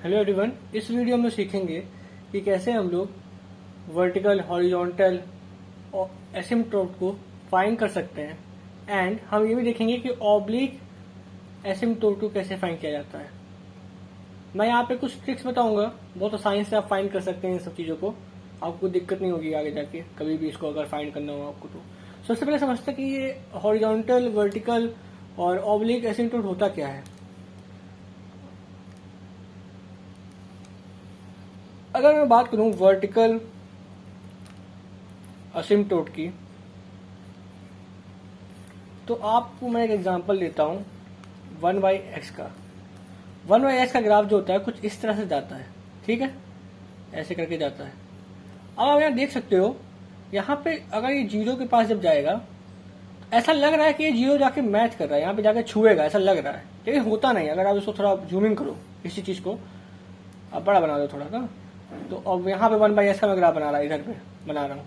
Hello everyone, इस video में सीखेंगे कि कैसे हम लोग वर्टिकल, हॉरिजॉन्टल और एसिम्प्टोट को फाइंड कर सकते हैं। एंड हम ये भी देखेंगे कि ऑब्लिक एसिम्प्टोट को कैसे फाइंड किया जाता है। मैं यहाँ पे कुछ ट्रिक्स बताऊंगा, बहुत आसानी से आप फाइंड कर सकते हैं इन सब चीज़ों को। आपको दिक्कत नहीं होगी आगे जाके कभी भी इसको अगर फाइंड करना हो आपको। तो सबसे पहले समझते हैं कि ये हॉरिजॉन्टल, वर्टिकल और ऑब्लिक एसिम्प्टोट होता क्या है। अगर मैं बात करूं वर्टिकल असिम्प्टोट की, तो आपको मैं एक एग्जांपल देता हूं 1/x का। 1/x का ग्राफ जो होता है कुछ इस तरह से जाता है, ठीक है, ऐसे करके जाता है। अब आप यहाँ देख सकते हो, यहाँ पे अगर ये जीरो के पास जब जाएगा तो ऐसा लग रहा है कि ये जीरो जाके मैच कर रहा है, यहाँ पे जाके छुएगा ऐसा लग रहा है, लेकिन होता नहीं। अगर आप इसको थोड़ा जूमिंग करो, इसी चीज को आप बड़ा बना दो थोड़ा ना, तो अब यहाँ पे 1/s का मैं ग्राफ बना रहा है, इधर पे बना रहा हूँ,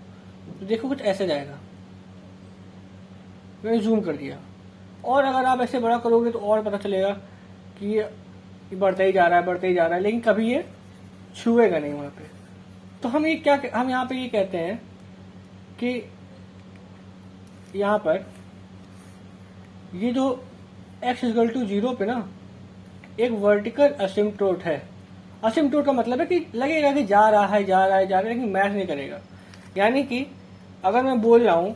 तो देखो कुछ ऐसे जाएगा। मैंने जूम कर दिया, और अगर आप ऐसे बड़ा करोगे तो और पता चलेगा कि ये बढ़ता ही जा रहा है, बढ़ता ही जा रहा है, लेकिन कभी ये छुएगा नहीं वहां पे। तो हम यहाँ पे ये कहते हैं कि यहाँ पर ये जो x=0 पे ना एक वर्टिकल असिम्प्टोट है। असिम्प्टोट का मतलब है कि लगेगा कि जा रहा है, लेकिन मैच नहीं करेगा। यानी कि अगर मैं बोल रहा हूं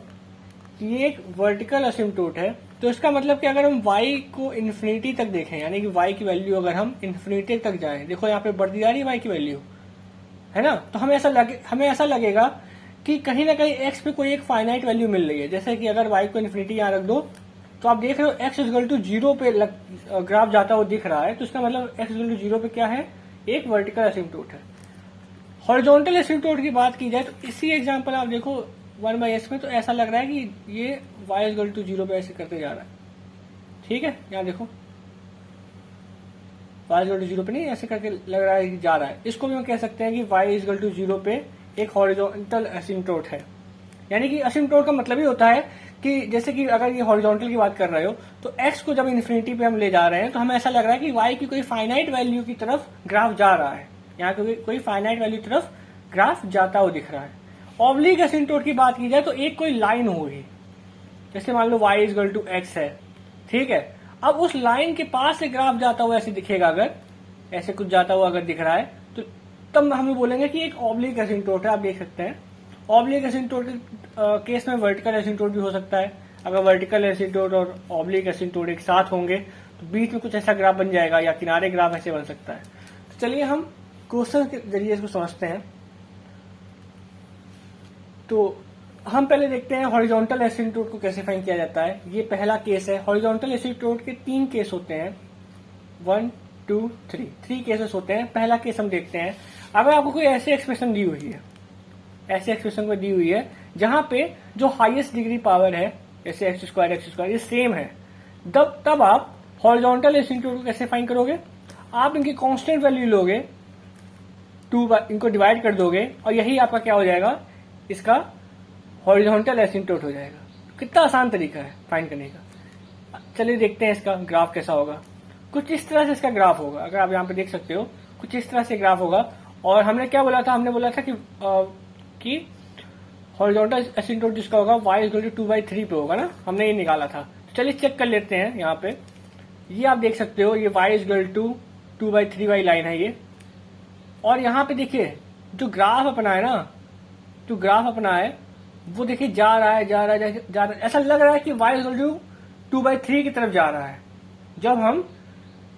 कि ये एक वर्टिकल असिम्प्टोट है, तो इसका मतलब कि अगर हम y को इन्फिनिटी तक देखें, यानी कि y की वैल्यू अगर हम इन्फिनिटी तक जाएं, देखो यहाँ पे बढ़ती जा रही है y की वैल्यू, है ना, तो हमें ऐसा लगेगा कि कहीं ना कहीं x पे कोई एक फाइनाइट वैल्यू मिल रही है। जैसे कि अगर y को इन्फिनिटी यहाँ रख दो, तो आप देख रहे हो x=0 पे ग्राफ जाता हुआ दिख रहा है, तो इसका मतलब x=0 पे क्या है, एक वर्टिकल एसिम्प्टोट है। हॉरिजॉन्टल एसिम्प्टोट की बात की जाए तो इसी एग्जांपल आप देखो 1/s में, तो ऐसा लग रहा है कि ये y=0 पे ऐसे करते जा रहा है, ठीक है। यहाँ देखो y=0 पे नहीं, ऐसे करके लग रहा है कि जा रहा है। इसको भी हम कह सकते हैं कि y=0 पे एक हॉरिजॉन्टल एसिम्प्टोट है। यानी कि एसिम्प्टोट का मतलब ही होता है कि जैसे कि अगर ये हॉरिजॉन्टल की बात कर रहे हो, तो x को जब इन्फिनिटी पे हम ले जा रहे हैं, तो हमें ऐसा लग रहा है कि y की कोई फाइनाइट वैल्यू की तरफ ग्राफ जा रहा है। यहाँ कोई फाइनाइट वैल्यू की तरफ ग्राफ जाता हुआ दिख रहा है। ऑब्लिक एसिम्प्टोट की बात की जाए तो एक कोई लाइन होगी, जैसे मान लो y=x है, ठीक है। अब उस लाइन के पास से ग्राफ जाता हुआ ऐसे दिखेगा, अगर ऐसे कुछ जाता हुआ अगर दिख रहा है, तो तब हम बोलेंगे कि एक ऑब्लिक एसिम्प्टोट है। आप देख सकते हैं ऑब्लिक एसिम्प्टोट के केस में वर्टिकल एसिम्प्टोट भी हो सकता है। अगर वर्टिकल एसिम्प्टोट और ऑब्लिक एसिम्प्टोट एक साथ होंगे तो बीच में कुछ ऐसा ग्राफ बन जाएगा, या किनारे ग्राफ ऐसे बन सकता है। तो चलिए हम क्वेश्चन के जरिए इसको समझते हैं। तो हम पहले देखते हैं हॉरिजॉन्टल एसिम्प्टोट को कैसे फाइंड किया जाता है। ये पहला केस है। हॉरिजॉन्टल एसिम्प्टोट के 3 केस होते हैं, 1, 2, 3 केसेस होते हैं। पहला केस हम देखते हैं, अगर आपको कोई ऐसी एक्सप्रेशन दी हुई है, ऐसे एक्सप्रेशन को दी हुई है जहां पे जो हाईएस्ट डिग्री पावर है, जैसे x² ये सेम है, तब आप हॉरिजॉन्टल एसिम्प्टोट को कैसे फाइंड करोगे। आप इनकी कांस्टेंट वैल्यू लोगे, इनको डिवाइड कर दोगे, और यही आपका क्या हो जाएगा, इसका हॉरिजॉन्टल एसिम्प्टोट हो जाएगा। कितना आसान तरीका है फाइंड करने का। चलिए देखते हैं इसका ग्राफ कैसा होगा। कुछ इस तरह से इसका ग्राफ होगा, अगर आप यहाँ पे देख सकते हो, कुछ इस तरह से ग्राफ होगा। और हमने क्या बोला था, हमने बोला था कि हॉरिजॉन्टल एसिम्प्टोट जिसका होगा y=2/3 पे होगा ना, हमने ये निकाला था। तो चलिए चेक कर लेते हैं। यहाँ पे ये आप देख सकते हो, ये y=2/3 वाली लाइन है ये। और यहाँ पे देखिए जो ग्राफ अपना है ना, जो ग्राफ अपना है वो देखिए जा रहा है, ऐसा लग रहा है कि y=2/3 की तरफ जा रहा है जब हम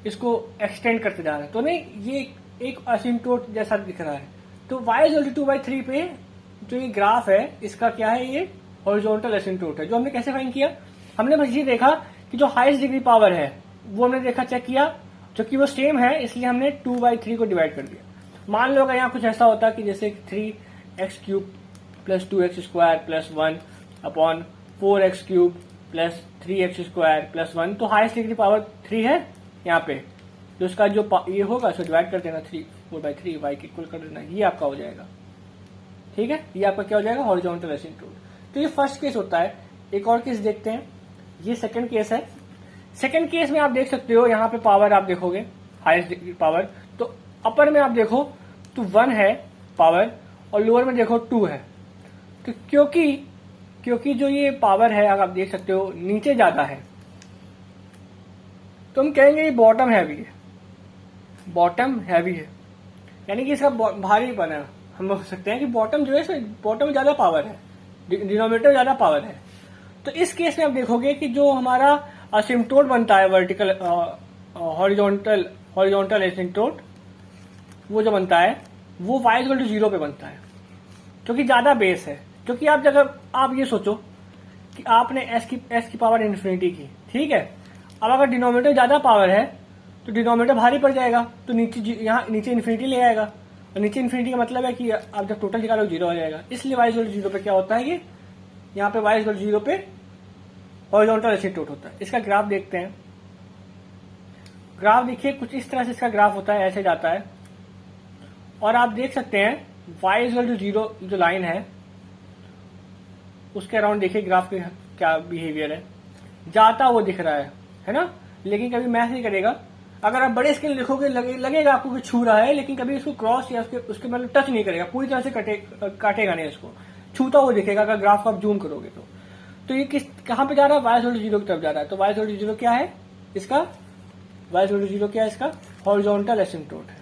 इसको एक्सटेंड करते जा रहे हैं। तो नहीं, ये एक असिम्प्टोट जैसा दिख रहा है। तो y=2/3 पे जो ये ग्राफ है, इसका क्या है, ये हॉरिजॉन्टल एसिम्प्टोट है। जो हमने कैसे फाइंड किया, हमने बस ये देखा कि जो हाईएस्ट डिग्री पावर है वो हमने देखा, चेक किया, जो कि वो सेम है, इसलिए हमने 2/3 को डिवाइड कर दिया। मान लो अगर यहाँ कुछ ऐसा होता कि जैसे 3x³ + 2x² + 1 upon 4x³ + 3x² + 1, तो हाईएस्ट डिग्री पावर 3 है यहाँ पे, तो उसका जो ये होगा उसको डिवाइड कर देना, 4/3 y के इक्वल कर देना, ये आपका हो जाएगा, ठीक है। ये आपका क्या हो जाएगा, हॉरिजॉन्टल एसिम्प्टोट। तो ये फर्स्ट केस होता है। एक और केस देखते हैं, ये सेकंड केस है। सेकंड केस में आप देख सकते हो, यहाँ पे पावर आप देखोगे हाईएस्ट डिग्री पावर, तो अपर में आप देखो तो 1 है पावर और लोअर में देखो 2 है। तो क्योंकि जो ये पावर है अगर आप देख सकते हो नीचे ज्यादा है तो हम कहेंगे ये बॉटम हैवी है, बॉटम हैवी है, यानी कि इसका भारीपन है। हम बोल सकते हैं कि बॉटम जो है बॉटम में ज्यादा पावर है, डिनोमिनेटर ज्यादा पावर है। तो इस केस में आप देखोगे कि जो हमारा असिम्पटोट बनता है वर्टिकल हॉरिजॉन्टल एसिम्पटोट वो जो बनता है वो y इक्वल टू 0 पे बनता है, क्योंकि ज्यादा बेस है। क्योंकि आप अगर आप ये सोचो कि आपने s की पावर इन्फिनिटी की, ठीक है, अब अगर डिनोमिनेटर ज्यादा पावर है तो डिनोमिनेटर भारी पड़ जाएगा, तो यहाँ नीचे इन्फिनिटी ले आएगा, और नीचे इन्फिनिटी का मतलब है कि आप जब टोटल निकालो 0 हो जाएगा। इसलिए y इक्वल टू 0 पे क्या होता है कि यहाँ पे y इक्वल टू 0 पे हॉरिजॉन्टल एसिम्पटोट होता है। इसका ग्राफ देखते हैं। ग्राफ देखिए कुछ इस तरह से इसका ग्राफ होता है, ऐसे जाता है और आप देख सकते हैं y इक्वल टू 0 जो लाइन है उसके अराउंड देखिए ग्राफ के क्या बिहेवियर है, जाता वो दिख रहा है ना, लेकिन कभी मैच नहीं करेगा। अगर आप बड़े स्केल देखोगे लगेगा आपको कि छू रहा है, लेकिन कभी इसको क्रॉस या उसके मतलब टच नहीं करेगा, पूरी तरह से काटेगा नहीं, इसको छूता हुआ दिखेगा अगर ग्राफ को आप जूम करोगे तो ये कहां पे जा रहा है, y इक्वल टू 0 की तरफ जा रहा है। तो y इक्वल टू 0 क्या है इसका, y इक्वल टू 0 क्या है इसका, हॉरिजॉन्टल एसिम्पटोट है।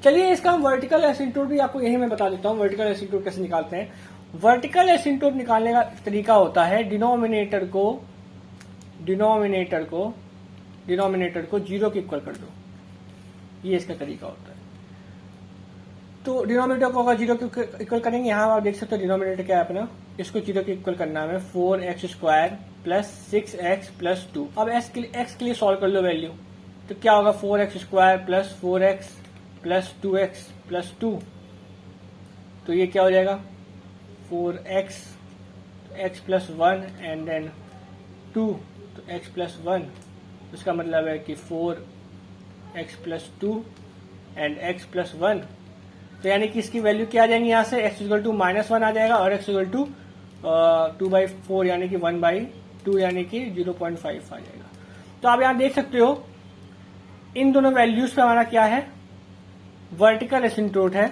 चलिए इसका हम वर्टिकल एसिम्पटोट भी आपको यही मैं बता देता हूं, वर्टिकल एसिम्पटोट कैसे निकालते हैं। वर्टिकल एसिम्पटोट निकालने का तरीका होता है डिनोमिनेटर को 0 के इक्वल कर दो, ये इसका तरीका होता है। तो डिनोमिनेटर को अगर 0 के इक्वल करेंगे, यहां आप देख सकते हो डिनोमिनेटर क्या है अपना, इसको 0 के इक्वल करना है 4x² प्लस 6x प्लस 2। अब x के लिए सॉल्व कर लो वैल्यू, तो क्या होगा 4x² plus 4x plus 2x plus 2, तो ये क्या हो जाएगा 4x, x plus 1 and then 2, तो x प्लस 1, इसका मतलब है कि 4x plus 2 and x plus 1। तो यानी कि इसकी वैल्यू क्या आ जाएंगी यहाँ से, x इक्वल टू -1 आ जाएगा और x इक्वल टू 2/4 यानी कि 1/2 यानी कि 0.5 आ जाएगा। तो आप यहाँ देख सकते हो इन दोनों वैल्यूज पे हमारा क्या है, वर्टिकल एसिम्पटोट है।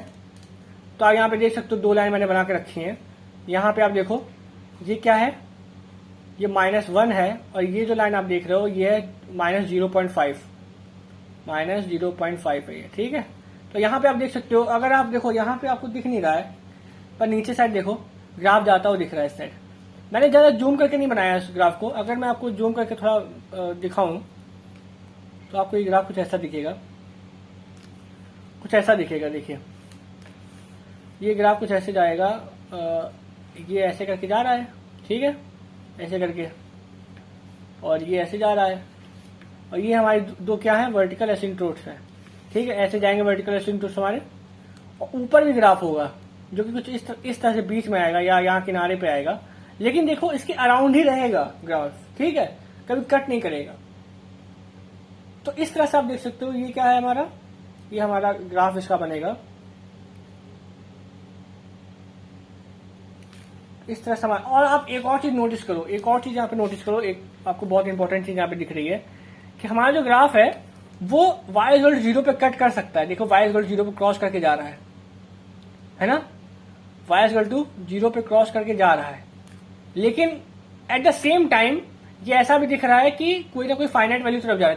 तो आप यहाँ पे देख सकते हो 2 लाइन मैंने बना के रखी हैं। यहाँ पे आप देखो ये क्या है, ये -1 है और ये जो लाइन आप देख रहे हो ये है -0.5 है ये, ठीक है। तो यहाँ पे आप देख सकते हो, अगर आप देखो यहाँ पे आपको दिख नहीं रहा है पर नीचे साइड देखो ग्राफ जाता हुआ दिख रहा है इस साइड। मैंने ज्यादा जूम करके नहीं बनाया इस ग्राफ को, अगर मैं आपको जूम करके थोड़ा दिखाऊं तो आपको ये ग्राफ कुछ ऐसा दिखेगा, देखिए ये ग्राफ कुछ ऐसे जाएगा, ये ऐसे करके जा रहा है, ठीक है, ऐसे करके, और ये ऐसे जा रहा है, और ये हमारी दो क्या है, वर्टिकल एसिम्पटोट्स है, ठीक है, ऐसे जाएंगे वर्टिकल एसिम्पटोट्स हमारे। और ऊपर भी ग्राफ होगा जो कि कुछ इस तरह से बीच में आएगा या यहाँ किनारे पे आएगा, लेकिन देखो इसके अराउंड ही रहेगा ग्राफ, ठीक है, कभी कट नहीं करेगा। तो इस तरह से आप देख सकते हो ये क्या है हमारा, ये हमारा ग्राफ इसका बनेगा इस तरह से हमारा। और आप एक और चीज नोटिस करो, यहाँ पे नोटिस करो, एक आपको बहुत इंपॉर्टेंट चीज यहाँ पे दिख रही है कि हमारा जो ग्राफ है वो y इक्वल टू 0 पे कट कर सकता है। देखो y इक्वल टू 0 पे क्रॉस करके जा रहा है ना, y इक्वल टू 0 पे क्रॉस करके जा रहा है, लेकिन एट द सेम टाइम ये ऐसा भी दिख रहा है कि कोई ना कोई फाइनाइट वैल्यू तरफ जा रहा है,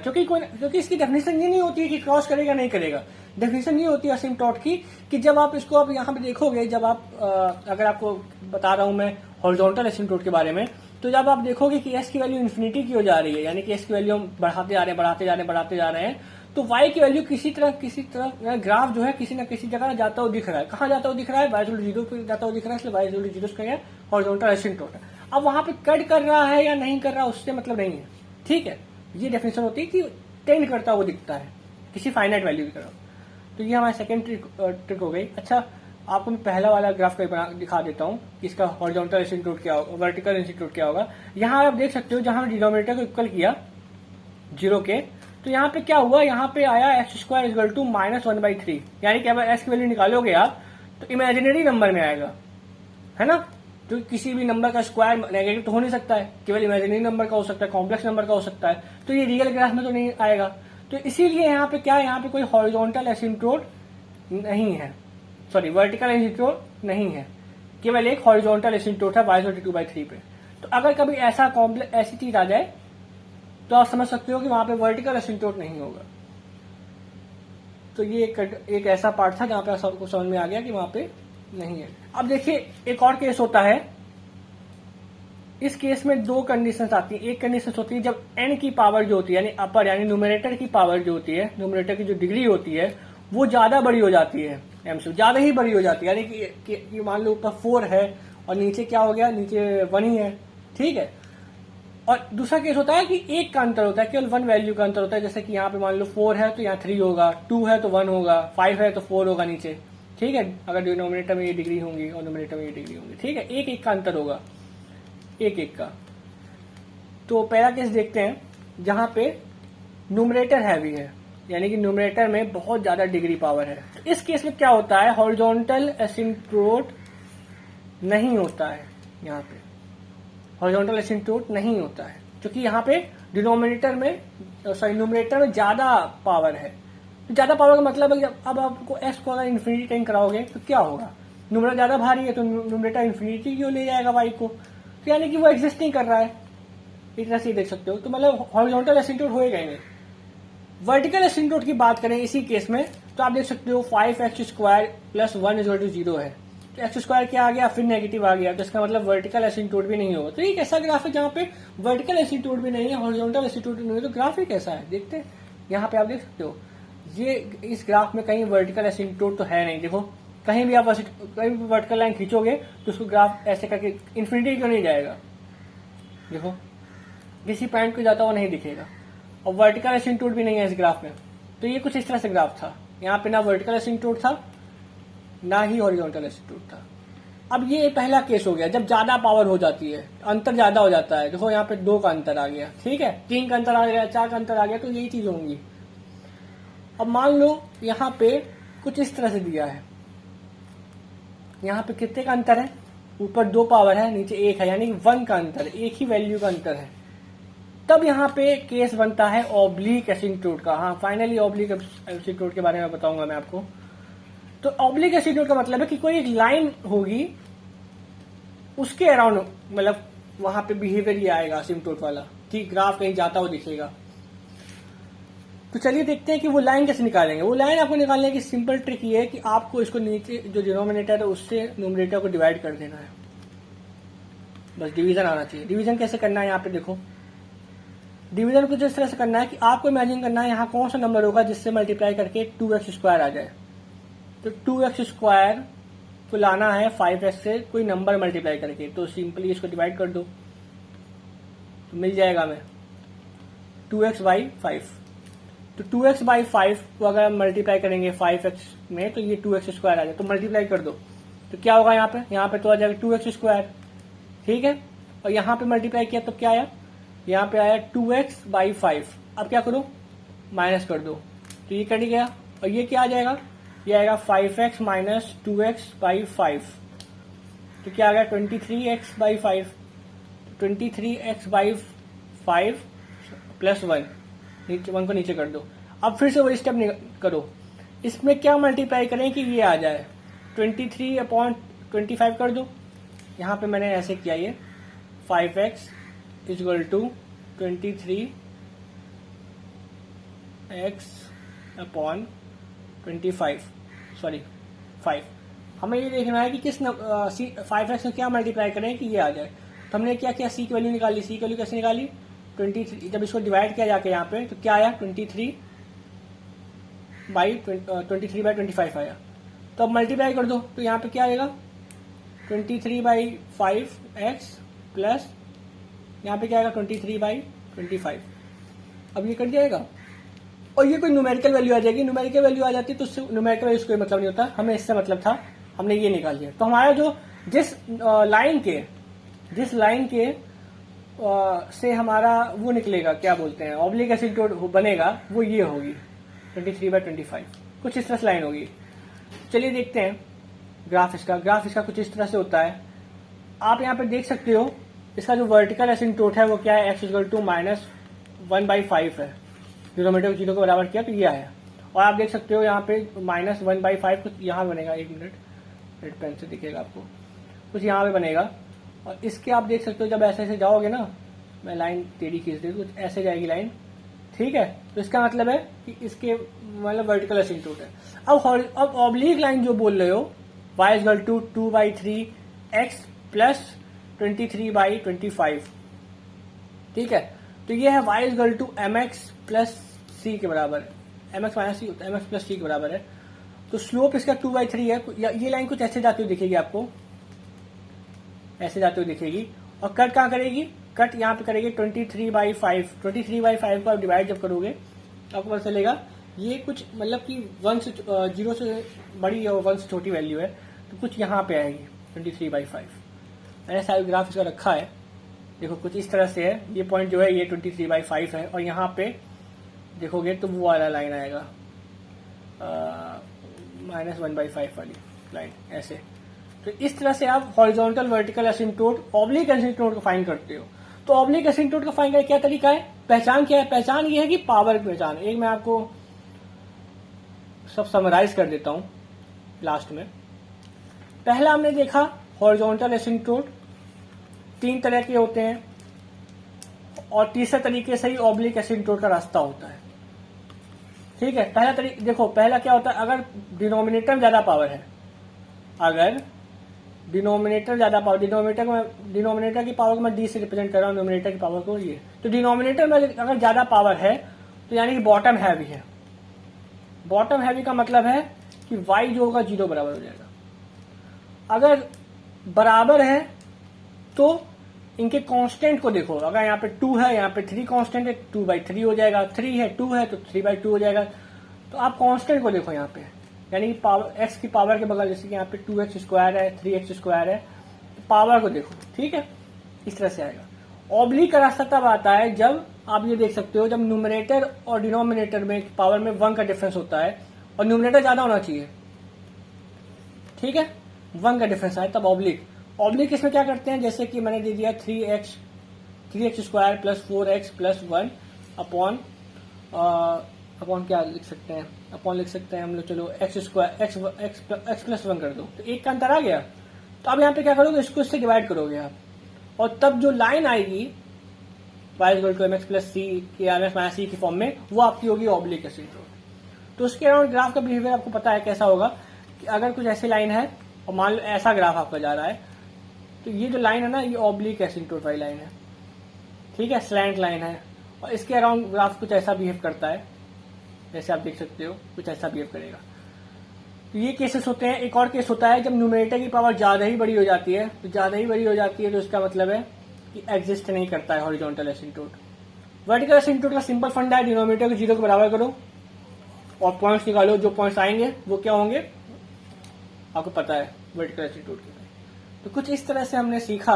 क्योंकि इसकी डेफिनेशन ये नहीं होती है कि क्रॉस करेगा नहीं करेगा। डेफिनेशन ये होती है असिम्पटोट की कि जब आप इसको आप यहाँ पे देखोगे, जब आप अगर आपको बता रहा हूं मैं हॉरिजॉन्टल असिम्पटोट के बारे में, तो जब आप देखोगे कि एस की वैल्यू इन्फिनिटी की हो जा रही है, यानी कि एस की वैल्यू हम बढ़ाते जा रहे हैं, तो वाई की वैल्यू किसी तरह ग्राफ जो है किसी न किसी जगह जाता हुआ दिख रहा है। कहाँ जाता हुआ दिख रहा है, y 0 पे जाता हुआ दिख रहा है, इसलिए y 0 का हॉरिजॉन्टल एसिम्पटोट है। अब वहां पे कट कर रहा है या नहीं कर रहा उससे मतलब नहीं है, ठीक है, ये डेफिनेशन होती है कि टेंड करता हुआ दिखता है किसी फाइनाइट वैल्यू की तरफ। तो ये हमारी सेकेंड ट्रिक हो गई। अच्छा, आपको मैं पहला वाला ग्राफ का दिखा देता हूँ कि इसका हॉरिजॉन्टल एसिम्पटोट क्या होगा, वर्टिकल एसिम्पटोट क्या होगा। यहाँ आप देख सकते हो जहां डिनोमिनेटर को इक्वल किया 0 के, तो यहाँ पे क्या हुआ, यहाँ पे आया x² इक्वल टू -1/3, यानी कि अगर s की वैल्यू निकालोगे आप तो इमेजिनरी नंबर में आएगा, है ना, तो किसी भी नंबर का स्क्वायर नेगेटिव तो हो नहीं सकता है, केवल इमेजिनरी नंबर का हो सकता है, कॉम्प्लेक्स नंबर का हो सकता है, तो ये रियल ग्राफ में तो नहीं आएगा। तो इसीलिए यहाँ पे क्या है, यहाँ पे कोई हॉरिजॉन्टल एसिम्प्टोट नहीं है, सॉरी वर्टिकल एसिम्प्टोट नहीं है, केवल एक हॉरिजॉन्टल एसिम्प्टोट है y/2/3 पे। तो अगर कभी ऐसा कॉम्प्लेक्स ऐसी चीज आ जाए तो आप समझ सकते हो कि वहां पे वर्टिकल एसिम्प्टोट नहीं होगा। तो ये एक ऐसा पार्ट था जहां पे सबको समझ में आ गया कि वहां पे नहीं है। अब देखिए एक और केस होता है, इस केस में दो कंडीशंस आती हैं। एक कंडीशन होती है जब n की पावर जो होती है, यानी अपर यानी न्यूमरेटर की पावर जो होती है, न्यूमरेटर की जो डिग्री होती है वो ज्यादा बड़ी हो जाती है, m से ज्यादा ही बड़ी हो जाती है, यानी कि मान लो ऊपर 4 है और नीचे क्या हो गया, नीचे 1 ही है, ठीक है। और दूसरा केस होता है कि एक का अंतर होता है, केवल 1 वैल्यू का अंतर होता है, जैसे कि यहाँ पे मान लो 4 है तो यहाँ 3 होगा, 2 है तो 1 होगा, 5 है तो 4 होगा नीचे, ठीक है। अगर डिनोमिनेटर में ये डिग्री होंगी और न्यूमरेटर में ये डिग्री होंगी, ठीक है, एक एक का अंतर होगा, एक एक का। तो पहला केस देखते हैं जहां पे न्यूमरेटर हैवी है, यानी कि न्यूमरेटर में बहुत ज्यादा डिग्री पावर है। तो इस केस में क्या होता है, हॉरिजॉन्टल एसिम्प्टोट नहीं होता है, यहाँ पे हॉरिजॉन्टल एसिम्प्टोट नहीं होता है, क्योंकि यहाँ पे डिनोमिनेटर में सॉरी न्यूमरेटर में ज्यादा पावर है। तो ज्यादा पावर का मतलब है कि अब आपको एक्स को अगर इन्फिनिटी टाइम कराओगे तो क्या होगा, न्यूमरेटर ज्यादा भारी है तो न्यूमरेटर इन्फिनिटी क्यों ले जाएगा वाई को, तो यानी कि वो एग्जिस्ट नहीं कर रहा है, एक तरह से देख सकते हो। तो मतलब हॉरिजॉन्टल एसिम्प्टोट होएगा ही नहीं। वर्टिकल एसिम्प्टोट की बात करें इसी केस में तो आप देख सकते हो 5x² + 1 = 0 है, तो x² क्या आ गया, फिर नेगेटिव आ गया, तो इसका मतलब वर्टिकल एसिम्प्टोट भी नहीं होगा। तो एक ऐसा ग्राफ है जहां पे वर्टिकल एसिम्प्टोट भी नहीं है, हॉरिजॉन्टल एसिम्प्टोट भी नहीं है, तो ग्राफ ही कैसा है देखते हैं। यहाँ पे आप देख सकते हो ये इस ग्राफ में कहीं वर्टिकल एसिम्प्टोट तो है नहीं, देखो कहीं भी आप कहीं भी वर्टिकल लाइन खींचोगे तो उसको ग्राफ ऐसे करके इन्फिनिटी क्यों नहीं जाएगा, देखो किसी पॉइंट को जाता हुआ नहीं दिखेगा, और वर्टिकल एसिम्प्टोट भी नहीं है इस ग्राफ में। तो ये कुछ इस तरह से ग्राफ था, यहाँ पे ना वर्टिकल एसिम्प्टोट था ना ही हॉरिजॉन्टल एसिम्प्टोट था। अब ये पहला केस हो गया जब ज्यादा पावर हो जाती है, अंतर ज्यादा हो जाता है, देखो यहाँ पे 2 का अंतर आ गया, ठीक है, 3 का अंतर आ गया, 4 का अंतर आ गया, तो यही चीज होंगी। अब मान लो यहाँ पे कुछ इस तरह से दिया है, यहाँ पे कितने का अंतर है, ऊपर 2 पावर है, नीचे 1 है, यानी 1 का अंतर, एक ही वैल्यू का अंतर है। तब यहाँ पे केस बनता है ऑब्लिक एसिम्प्टोट का। हाँ फाइनली ऑब्लिक एसिम्प्टोट के बारे में बताऊंगा मैं आपको। तो ऑब्लिक एसिम्प्टोट का मतलब है कि कोई एक लाइन होगी उसके अराउंड, मतलब वहां पे बिहेवियर ही आएगा एसिम्प्टोट वाला, कि ग्राफ कहीं जाता हुआ दिखेगा। तो चलिए देखते हैं कि वो लाइन कैसे निकालेंगे। वो लाइन आपको निकालने की सिंपल ट्रिक ये है कि आपको इसको नीचे जो डिनोमिनेटर है उससे न्यूमरेटर को डिवाइड कर देना है, बस डिवीजन आना चाहिए। डिवीजन कैसे करना है, यहाँ पे देखो डिवीजन को जिस तरह से करना है कि आपको इमेजिन करना है यहाँ कौन सा नंबर होगा जिससे मल्टीप्लाई करके 2x² आ जाए। तो 2x² को लाना है 5x से कोई नंबर मल्टीप्लाई करके, तो सिंपली इसको डिवाइड कर दो तो मिल जाएगा हमें 2x/5। तो 2x/5 को अगर हम मल्टीप्लाई करेंगे 5x में तो ये 2x² आ जाए, तो मल्टीप्लाई कर दो तो क्या होगा, यहाँ पे तो आ जाएगा 2x², ठीक है। और यहाँ पे मल्टीप्लाई किया तब क्या आया, यहाँ पे आया 2x/5। अब क्या करो, माइनस कर दो, तो ये कट गया, और ये क्या आ जाएगा, ये आएगा 5x - 2x/5, तो क्या आ गया 23x/5, 23x/5 + 1, नीचे 1 को नीचे कर दो। अब फिर से वही स्टेप करो, इसमें क्या मल्टीप्लाई करें कि ये आ जाए 23/25 कर दो। यहाँ पे मैंने ऐसे किया, ये 5x = 23x/25, सॉरी 5। हमें ये देखना है कि किस 5x में क्या मल्टीप्लाई करें कि ये आ जाए। तो हमने क्या किया, सी की वैल्यू निकाली। सी की वैल्यू कैसे निकाली, 23। जब इसको डिवाइड किया जाके यहाँ पे तो क्या आया 23/25 आया। तो अब मल्टीप्लाई कर दो तो यहाँ पे क्या आएगा 23/5x प्लस यहाँ पे क्या आएगा 23/25। अब ये कट जाएगा और ये कोई न्यूमेरिकल वैल्यू आ जाएगी। न्यूमेरिकल वैल्यू आ जाती तो उससे न्यूमेरिकल वैल्यू कोई मतलब नहीं होता, हमें इससे मतलब था, हमने ये निकाल लिया। तो हमारा जो जिस लाइन के से हमारा वो निकलेगा, क्या बोलते हैं, ऑब्लिक एसिम्प्टोट बनेगा, वो ये होगी 23/25, कुछ इस तरह से लाइन होगी। चलिए देखते हैं ग्राफ इसका कुछ इस तरह से होता है। आप यहाँ पे देख सकते हो इसका जो वर्टिकल एसिम्प्टोट है वो क्या है, x = -1/5 है। डिनोमिनेटर को 0 के बराबर किया तो ये आया। और आप देख सकते हो यहाँ पे -1/5 कुछ यहाँ बनेगा, 1 मिनट रेड पेन से दिखेगा आपको, कुछ यहाँ पे बनेगा। और इसके आप देख सकते हो जब ऐसे ऐसे जाओगे ना, मैं लाइन टेढ़ी खींच दी कुछ ऐसे जाएगी लाइन, ठीक है। तो इसका मतलब है कि इसके मतलब वर्टिकल एसिम्पटोट है। अब ऑब्लिक लाइन जो बोल रहे हो y = 2/3x + 23/25, ठीक है। तो ये है y = mx + c के बराबर है, mx - c होता है, mx + c के बराबर है। तो स्लोप इसका 2/3 है। ये लाइन कुछ ऐसे जाती हुई दिखेगी आपको, ऐसे जाती हुई दिखेगी। और कट कहाँ करेगी? कट यहाँ पे करेगी 23/5। 23/5 को आप डिवाइड जब करोगे तो आपको पता चलेगा ये कुछ मतलब कि 0 से बड़ी और 1 से छोटी वैल्यू है, तो कुछ यहाँ पे आएगी 23/5। मैंने साइड ग्राफ इसका रखा है, देखो कुछ इस तरह से है। ये पॉइंट जो है ये 23/5 है, और यहाँ पे देखोगे तो वो वाला लाइन आएगा -1/5 वाली लाइन, ऐसे। तो इस तरह से आप हॉरिजॉन्टल, वर्टिकल एसिम्पटोट, ऑब्लिक एसिम्पटोट को फाइंड करते हो। तो ऑब्लिक एसिम्पटोट का फाइंड करने क्या तरीका है? पहचान क्या है? पहचान ये है कि पावर की पहचान। एक मैं आपको सब समराइज कर देता हूं लास्ट में। पहला हमने देखा हॉरिजॉन्टल एसिम्पटोट 3 तरह के होते हैं, और तीसरे तरीके से ही ऑब्लिक एसिम्पटोट का रास्ता होता है, ठीक है। पहला तरीका देखो, पहला क्या होता है, अगर डिनोमिनेटर ज्यादा पावर है, अगर डिनोमिनेटर ज्यादा पावर, डिनोमिनेटर की पावर को मैं डी से रिप्रेजेंट कर रहा हूँ, डिनोमिनेटर की पावर को ये, तो डिनोमिनेटर में अगर ज्यादा पावर है तो यानी कि बॉटम हैवी है। बॉटम हैवी का मतलब है कि y जो होगा 0 बराबर हो जाएगा। अगर बराबर है तो इनके कांस्टेंट को देखो, अगर यहाँ पे 2 है, यहाँ पे 3 कांस्टेंट है, 2/3 हो जाएगा। 3 है, 2 है तो 3/2 हो जाएगा। तो आप कांस्टेंट को देखो यहाँ पे, यानी कि पावर x की पावर के बगल, जैसे कि यहाँ पे 2x² है, 3x² है, तो पावर को देखो, ठीक है। इस तरह से आएगा। ऑब्लिक का रास्ता तब आता है जब आप ये देख सकते हो, जब न्यूमरेटर और डिनोमिनेटर में पावर में 1 का डिफरेंस होता है और न्यूमरेटर ज्यादा होना चाहिए, ठीक है, 1 का डिफरेंस आए तब ऑब्लिक। ऑब्लिक इसमें क्या करते हैं, जैसे कि मैंने दे दिया 3x² + 4x + 1 अपॉन क्या लिख सकते हैं, अपॉन लिख सकते हैं हम लोग, चलो x + 1 कर दो, तो 1 का अंतर आ गया। तो अब यहाँ पे क्या करोगे, इसको इससे डिवाइड करोगे आप, और तब जो लाइन आएगी y = mx + c के mx - c की फॉर्म में, वो आपकी होगी ऑब्लिक एसिम्पटोट। तो उसके अराउंड ग्राफ का बिहेवियर आपको पता है कैसा होगा, कि अगर कुछ ऐसी लाइन है और मान लो ऐसा ग्राफ आपका जा रहा है, तो ये जो लाइन है ना, ये ऑब्लिक एसिम्पटोट वाली लाइन है, ठीक है, स्लैंट लाइन है। और इसके अराउंड ग्राफ कुछ ऐसा बिहेव करता है, जैसे आप देख सकते हो, कुछ ऐसा बिहेव करेगा। तो ये केसेस होते हैं। एक और केस होता है जब न्यूमरेटर की पावर ज्यादा ही बड़ी हो जाती है, तो ज्यादा ही बड़ी हो जाती है तो इसका मतलब है कि एग्जिस्ट नहीं करता है हॉरिजॉन्टल एसिम्पटोट। वर्टिकल एसिम्पटोट का सिंपल फंडा है, डिनोमिनेटर को 0 के बराबर करो और पॉइंट्स निकालो, जो पॉइंट्स आएंगे वो क्या होंगे आपको पता है वर्टिकल एसिम्पटोट के। तो कुछ इस तरह से हमने सीखा,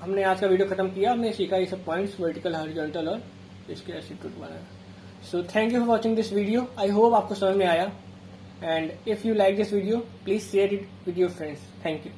हमने आज का वीडियो खत्म किया, हमने सीखा ये सब पॉइंट्स, वर्टिकल, हॉरिजॉन्टल और इसके एसिम्पटोट बनाना। So thank you for watching this video. I hope आपको समझ में आया, and if you like this video, please share it with your friends. Thank you.